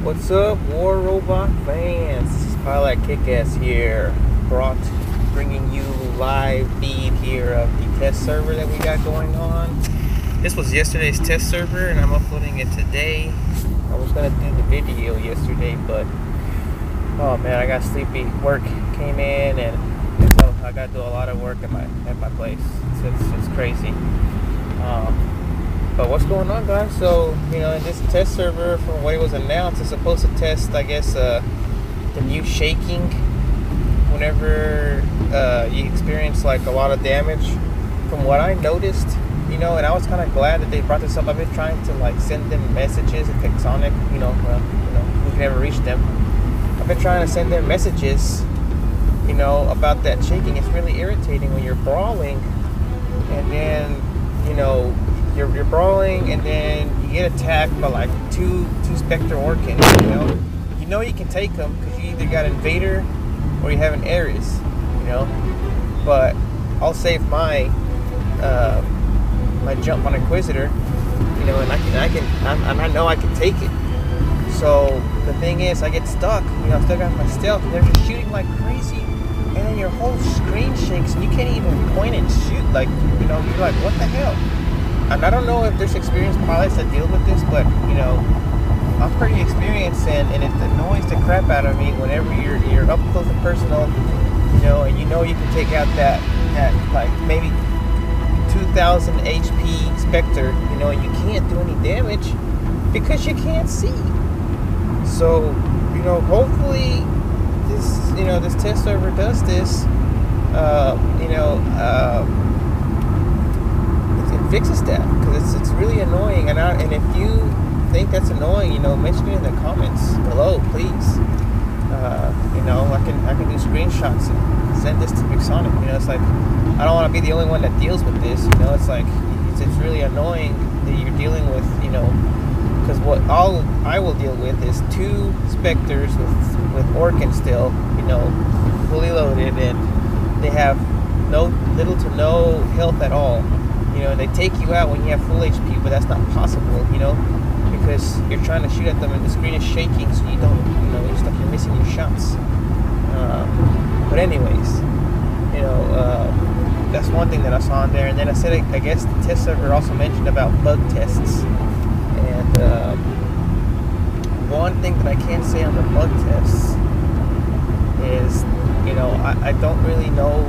What's up, War Robot fans? This is Pilot Kickass here, bringing you live feed here of the test server that we got going on. This was yesterday's test server, and I'm uploading it today. I was gonna do the video yesterday, but oh man, I got sleepy. Work came in, and so I got to do a lot of work at my place. It's crazy. But what's going on, guys? So, in this test server, from what it was announced, it's supposed to test, I guess, the new shaking whenever you experience like a lot of damage. From what I noticed, and I was kind of glad that they brought this up. I've been trying to like send them messages at Texonic, we can never reach them. I've been trying to send them messages, about that shaking. It's really irritating when you're brawling, and then, you're brawling, and then you get attacked by like two Spectre Orkins. You can take them because you either got Invader or you have an ARES. But I'll save my jump on Inquisitor. And I know I can take it. So the thing is, I get stuck. I still got my stealth, and they're just shooting like crazy, and then your whole screen shakes, and you can't even point and shoot. Like, you're like, what the hell? And I don't know if there's experienced pilots that deal with this, but I'm pretty experienced, and it annoys the crap out of me whenever you're up close and personal, and you can take out that like maybe 2,000 HP Spectre, and you can't do any damage because you can't see. So, hopefully this test server does this, it fixes that, because it's really annoying. And if you think that's annoying, mention it in the comments below, please. I can do screenshots and send this to Texonic. It's like, I don't want to be the only one that deals with this. It's like, it's really annoying that you're dealing with, because what I will deal with is two Spectres with Orkin still, fully loaded, and they have little to no health at all. They take you out when you have full HP, but that's not possible, because you're trying to shoot at them and the screen is shaking, so you don't, it's like you're missing your shots. But anyways, that's one thing that I saw in there. And then I said, I guess the test server also mentioned about bug tests. And one thing that I can say on the bug tests is, I don't really know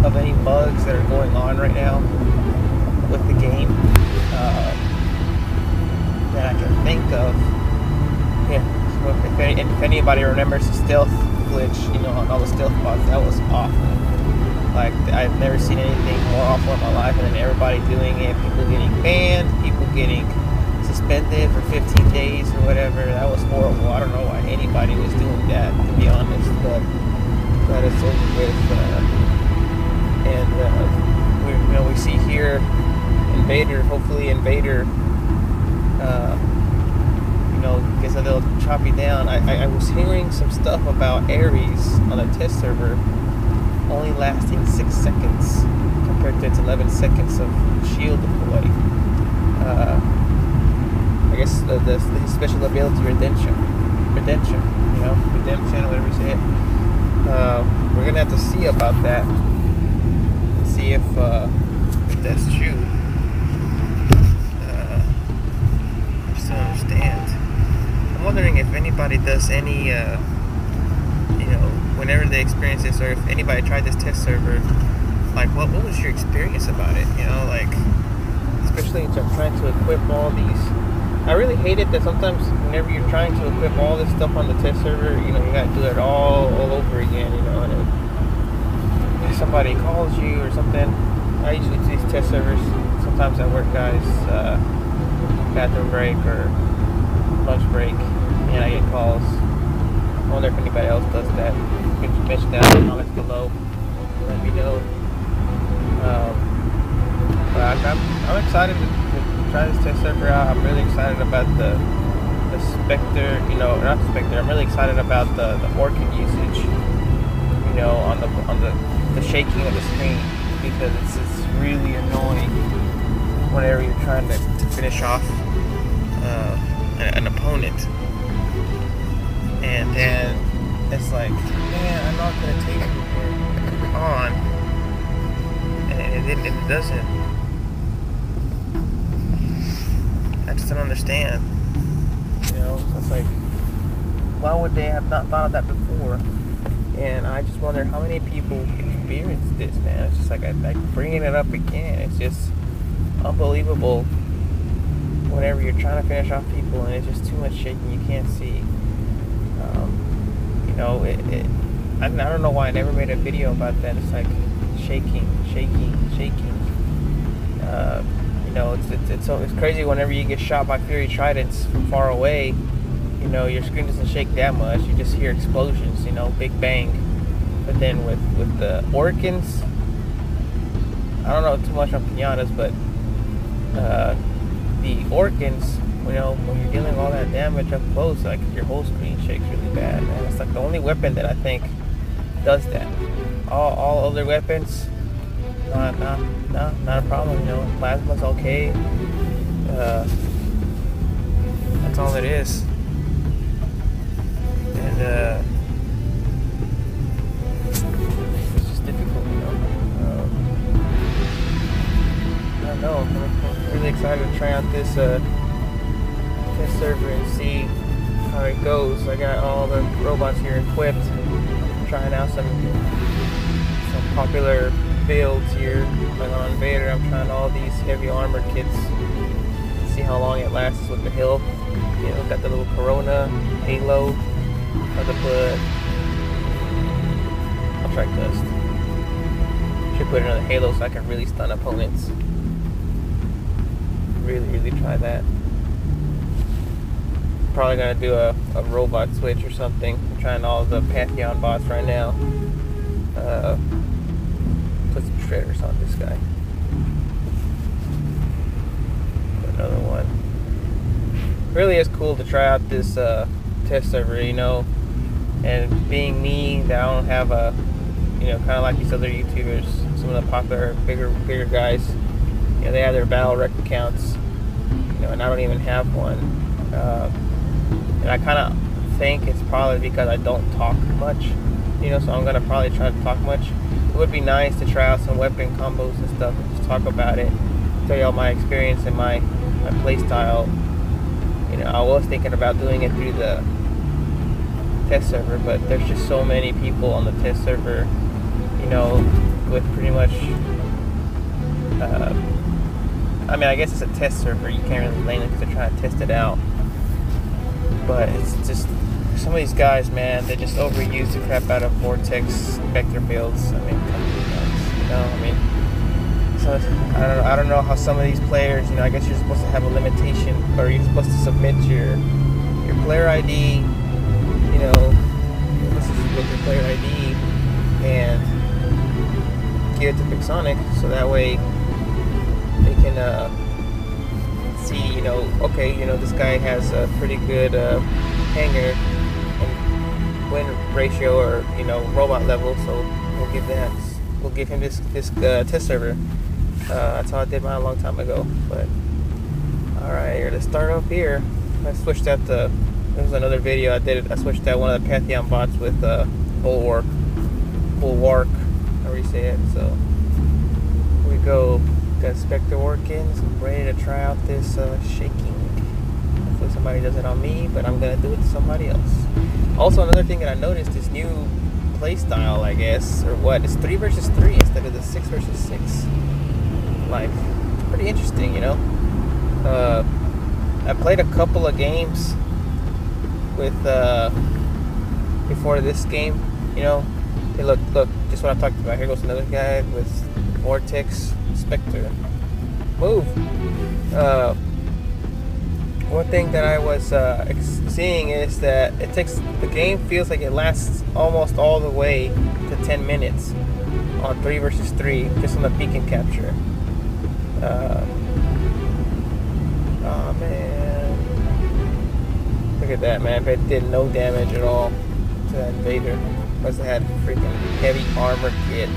of any bugs that are going on right now with the game that I can think of. Yeah, so if anybody remembers the stealth glitch, on all the stealth bots, that was awful. Like, I've never seen anything more awful in my life, and then everybody doing it, people getting banned, people getting suspended for 15 days or whatever. That was horrible. I don't know why anybody was doing that, to be honest, but that is over with. And we see here Invader, hopefully Invader, gets a little choppy down. I was hearing some stuff about ARES on the test server only lasting 6 seconds compared to its 11 seconds of shield deploy. I guess the special ability redemption, whatever you say it. We're gonna have to see about that, see if that's true. I just don't understand. I'm wondering if anybody does any, whenever they experience this, or if anybody tried this test server, like, what was your experience about it? Like, especially if I'm trying to equip all these. I really hate it that sometimes whenever you're trying to equip all this stuff on the test server, you gotta do it all over again, and if somebody calls you or something. I usually do these test servers sometimes at work, guys, bathroom break or lunch break, and I get calls. I wonder if anybody else does that. You can mention that in the comments below. Let me know. But I'm excited to try this test server out. I'm really excited about the Spectre, not the Spectre. I'm really excited about the Orkin usage, on the shaking of the screen, because it's really annoying whenever you're trying to finish off an opponent. and it's like, man, I'm not gonna take it on, and it doesn't. I just don't understand. You know, so it's like, why would they have not thought of that before? And I just wonder how many people experience this, man. It's just like bringing it up again. It's just unbelievable. Whenever you're trying to finish off people and it's just too much shaking, you can't see. You know, I don't know why I never made a video about that. It's like shaking. You know, it's crazy whenever you get shot by Fury Tridents from far away. You know, your screen doesn't shake that much. You just hear explosions, you know, big bang. But then with the Orkans, I don't know too much on pinatas, but the Orkans, you know, when you're dealing all that damage up close, like your whole screen shakes really bad, man. It's like the only weapon that I think does that. All other weapons, not a problem, you know. Plasma's okay. That's all it is. And it's just difficult, you know. I don't know. I'm really excited to try out this test server and see how it goes. I got all the robots here equipped. I'm trying out some popular builds here. Like on Invader, I'm trying all these heavy armor kits. See how long it lasts with the hill. You know, got the little Corona, Halo. I'll try Dust. Should put another Halo so I can really stun opponents. Really try that. Probably gonna do a robot switch or something. I'm trying all the Pantheon bots right now. Put some shredders on this guy. Put another one. Really is cool to try out this test server, you know. And being me, that I don't have a, you know, kind of like these other YouTubers, some of the popular, bigger guys, you know, they have their battle record counts, you know, and I don't even have one. And I kind of think it's probably because I don't talk much, you know, so I'm gonna probably try to talk much. It would be nice to try out some weapon combos and stuff and just talk about it, tell you all my experience and my play style. You know, I was thinking about doing it through the test server, but there's just so many people on the test server, you know, with pretty much I mean, I guess it's a test server, you can't really blame them because they're trying to test it out, but it's just some of these guys, man, they just overuse the crap out of Vortex Spectre builds. I mean, come on, guys, you know, I mean, so I don't know how some of these players, you know, I guess you're supposed to have a limitation, or you're supposed to submit your player ID, you know, with your player ID and give it to Pixonic, so that way they can see, you know, okay, you know, this guy has a pretty good hanger and win ratio, or, you know, robot level, so we'll give him this test server. That's how I did mine a long time ago. But alright, here, let's start up here. I switched out there was another video I did. I switched out one of the Pantheon bots with Bulwark, however you say it. So here we go. Got Spectre Orkans. I'm ready to try out this shaking. Hopefully somebody does it on me, but I'm gonna do it to somebody else. Also, another thing that I noticed, this new play style, I guess, or what? It's 3 versus 3 instead of the 6 versus 6. Like, it's pretty interesting, you know. I played a couple of games with before this game, you know. Hey, look, just what I talked about. Here goes another guy with Vortex Spectre. Move. One thing that I was seeing is that the game feels like it lasts almost all the way to 10 minutes on 3 versus 3, just on the beacon capture. Oh man, look at that, man. It did no damage at all to that Invader. Must have had freaking heavy armor kit.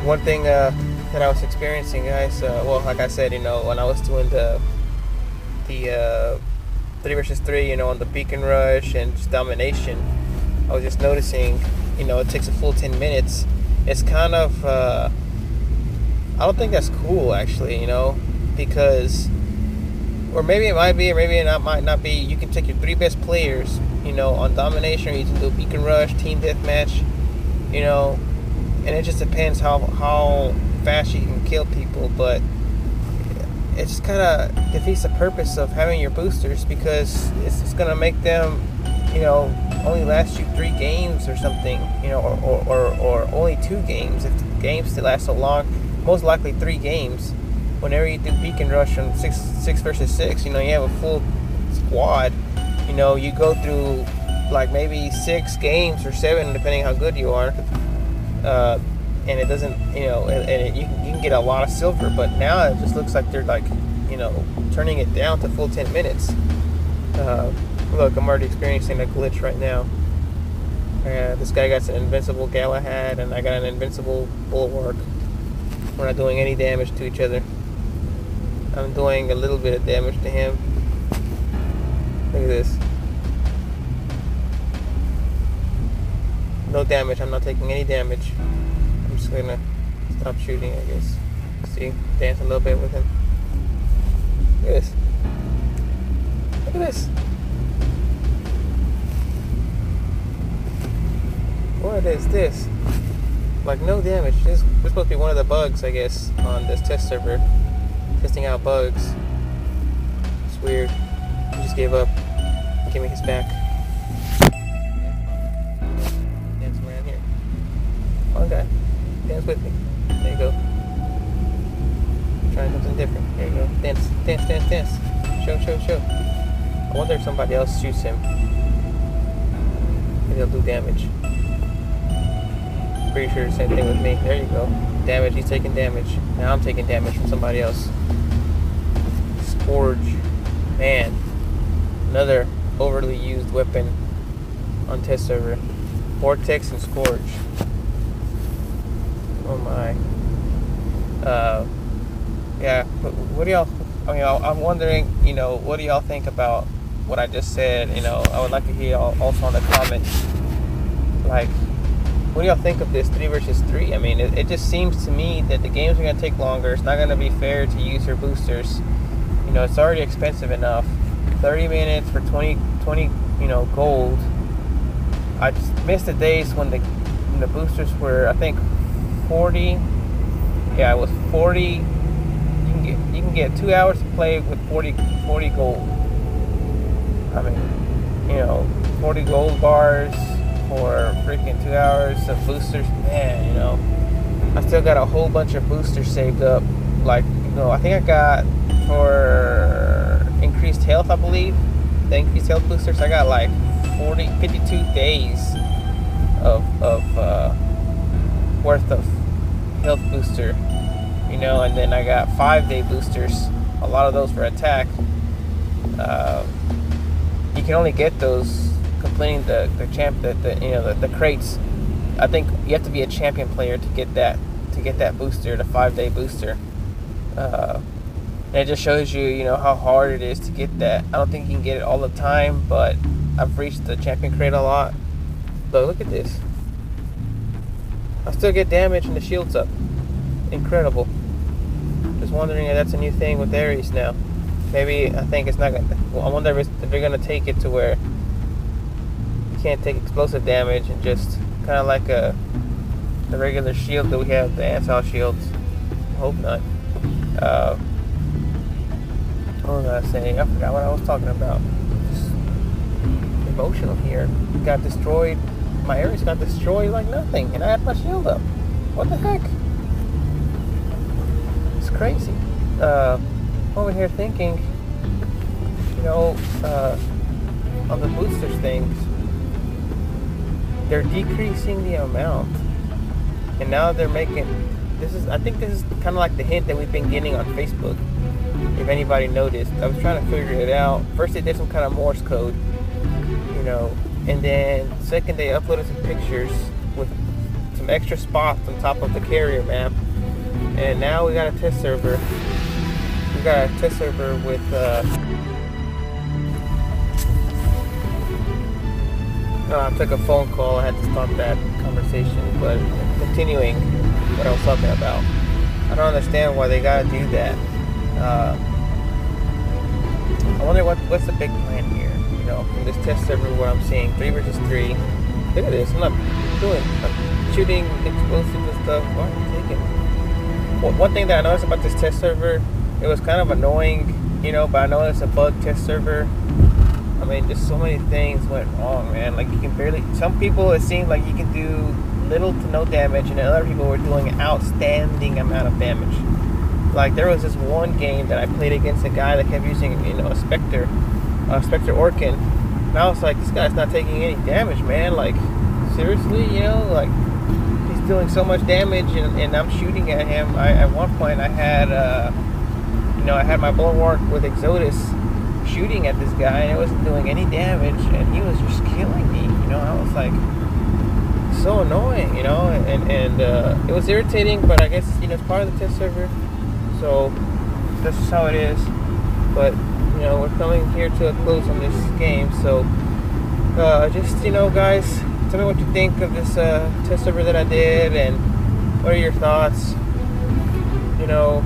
One thing that I was experiencing, guys, well, like I said, you know, when I was doing the 3 versus 3, you know, on the beacon rush and just domination, I was just noticing, you know, it takes a full 10 minutes. It's kind of, I don't think that's cool, actually, you know, because, or maybe it might be, or maybe it might not be. You can take your 3 best players, you know, on domination, or you can do beacon rush, team deathmatch, you know, and it just depends how fast you can kill people, but it just kind of defeats the purpose of having your boosters, because it's just going to make them, you know, only last you 3 games or something, you know, or only 2 games if the games still last so long. Most likely 3 games. Whenever you do beacon rush on 6 versus 6, you know, you have a full squad. You know, you go through like maybe 6 games or 7, depending how good you are, and it doesn't, you know, you can get a lot of silver. But now it just looks like they're like, you know, turning it down to full 10 minutes. Look, I'm already experiencing a glitch right now. This guy got an invincible Galahad, and I got an invincible Bulwark. We're not doing any damage to each other. I'm doing a little bit of damage to him. Look at this. No damage. I'm not taking any damage. I'm just gonna stop shooting, I guess. See? Dance a little bit with him. Look at this. Look at this. What is this? Like, no damage. This is supposed to be one of the bugs, I guess, on this test server. Testing out bugs. It's weird. He just gave up. Give me his back. Dance around here. One guy. Dance with me. There you go. Trying something different. There you go. Dance, dance, dance, dance. Show, show, show. I wonder if somebody else shoots him. Maybe he'll do damage. Pretty sure the same thing with me. There you go. Damage. He's taking damage. Now I'm taking damage from somebody else. Scourge. Man. Another overly used weapon on test server. Vortex and Scourge. Oh my. Yeah. What do y'all... I mean, I'm wondering, you know, what do y'all think about what I just said? You know, I would like to hear y'all also in the comments. Like, what do y'all think of this 3 versus 3? I mean, it just seems to me that the games are going to take longer. It's not going to be fair to use your boosters. You know, it's already expensive enough. 30 minutes for 20, you know, gold. I just missed the days when the boosters were, I think, 40. Yeah, it was 40. You can get 2 hours to play with 40 gold. I mean, you know, 40 gold bars for freaking 2 hours of boosters. Man, you know, I still got a whole bunch of boosters saved up. Like, you know, I think I got for increased health, I believe, the increased health boosters, I got like 52 days of worth of health booster, you know, and then I got 5-day boosters, a lot of those for attack. You can only get those completing the crates. I think you have to be a champion player to get that booster, the 5-day booster. And it just shows you, you know, how hard it is to get that. I don't think you can get it all the time, but I've reached the champion crate a lot. But look at this. I still get damage and the shield's up. Incredible. Just wondering if that's a new thing with ARES now. Maybe, I think it's not gonna, well, I wonder if they're gonna take it to where you can't take explosive damage and just kind of like the regular shield that we have, the Ansel shields. I hope not. What was I saying? I forgot what I was talking about. Just emotional here. Got destroyed. My ARES got destroyed like nothing, and I had my shield up. What the heck? It's crazy. Over here thinking, you know, on the boosters things, they're decreasing the amount, and now they're making. I think this is kind of like the hint that we've been getting on Facebook. If anybody noticed, I was trying to figure it out. First, they did some kind of Morse code, you know, and then second, they uploaded some pictures with some extra spots on top of the carrier map. And now we got a test server. We got a test server with I took a phone call. I had to stop that conversation, but continuing what I was talking about. I don't understand why they gotta do that. I wonder what's the big plan here. You know, from this test server, what I'm seeing 3 versus 3. Look at this. I'm shooting explosives and stuff. Why are you taking? Well, one thing that I noticed about this test server, it was kind of annoying, you know, but I know it's a bug test server. I mean, just so many things went wrong, man. Like, you can barely. Some people, it seemed like you can do little to no damage, and other people were doing an outstanding amount of damage. Like, there was this one game that I played against a guy that kept using, you know, a Spectre Orkin. And I was like, this guy's not taking any damage, man. Like, seriously, you know, like, he's doing so much damage, and I'm shooting at him. At one point, I had, you know, I had my Bulwark with Exodus shooting at this guy, and it wasn't doing any damage, and he was just killing me. You know, I was like, so annoying, you know, and it was irritating, but I guess, you know, it's part of the test server, so that's just how it is. But, you know, we're coming here to a close on this game, so just, you know, guys, tell me what you think of this test server that I did, and what are your thoughts. You know,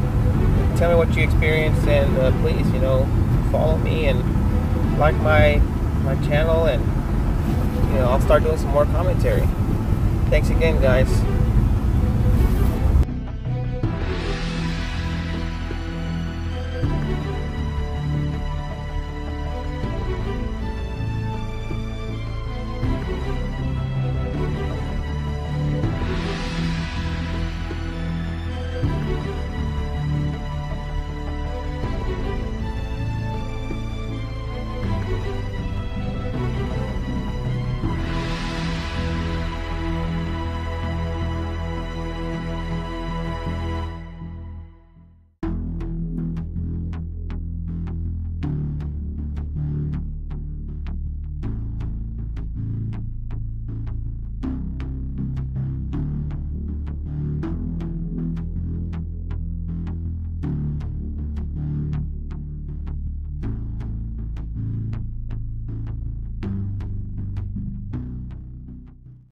tell me what you experienced, and please, you know, follow me and like my channel, and, you know, I'll start doing some more commentary. Thanks again, guys.